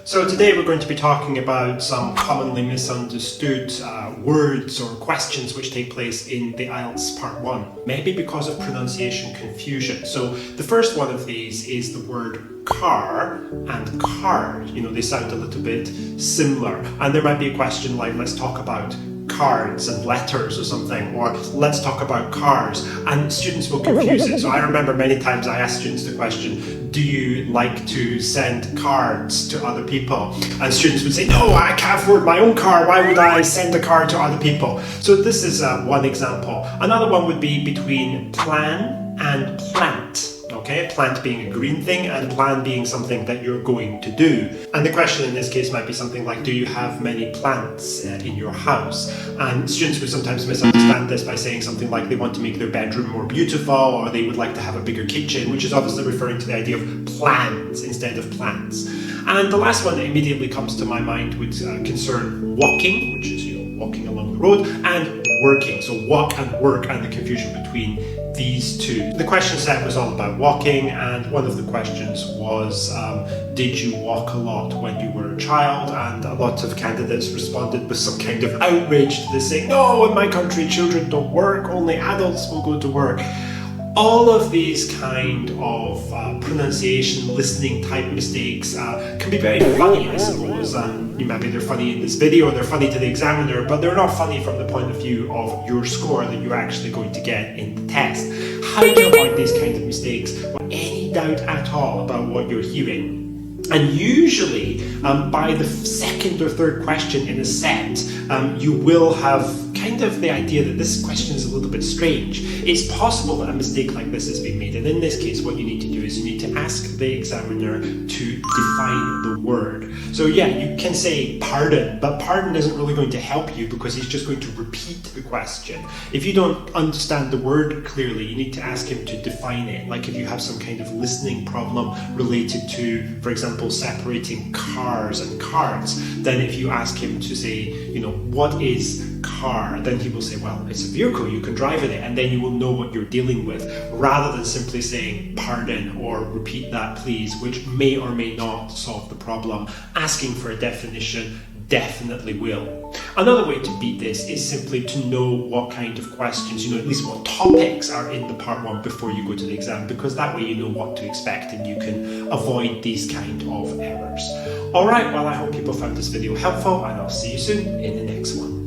So today we're going to be talking about some commonly misunderstood words or questions which take place in the IELTS Part 1, maybe because of pronunciation confusion. So the first one of these is the word car and card. You know, they sound a little bit similar. And there might be a question like, let's talk about cards and letters or something, or let's talk about cars, and students will confuse it. So I remember many times I asked students the question, do you like to send cards to other people? And students would say, no, I can't afford my own car, why would I send a card to other people? So this is one example. Another one would be between plan and plant. Okay, plant being a green thing and plan being something that you're going to do. And the question in this case might be something like, do you have many plants in your house? And students would sometimes misunderstand this by saying something like they want to make their bedroom more beautiful, or they would like to have a bigger kitchen, which is obviously referring to the idea of plans instead of plants. And the last one that immediately comes to my mind would concern walking, which is, walking along the road, and working. So walk and work, and the confusion between these two. The question set was all about walking, and one of the questions was, did you walk a lot when you were a child? And a lot of candidates responded with some kind of outrage to this, saying, no, in my country children don't work, only adults will go to work. All of these kind of pronunciation, listening type mistakes can be very funny, I suppose. Maybe they're funny in this video, they're funny to the examiner, but they're not funny from the point of view of your score that you're actually going to get in the test. How to avoid these kind of mistakes without any doubt at all about what you're hearing? And usually, by the second or third question in a set, you will have kind of the idea that this question is a little bit strange. It's possible that a mistake like this has been made, and in this case what you need to do is you need to ask the examiner to define the word. So yeah, you can say pardon, but pardon isn't really going to help you because he's just going to repeat the question. If you don't understand the word clearly, you need to ask him to define it. Like if you have some kind of listening problem related to, for example, separating cars and cards, then if you ask him to say, what is car, then he will say, well, it's a vehicle, you can drive in it, and then you will know what you're dealing with, rather than simply saying pardon or repeat that please, which may or may not solve the problem. Asking for a definition definitely will. Another way to beat this is simply to know what kind of questions, at least what topics are in the part 1 before you go to the exam, because that way you know what to expect and you can avoid these kind of errors. Alright, well, I hope people found this video helpful, and I'll see you soon in the next one.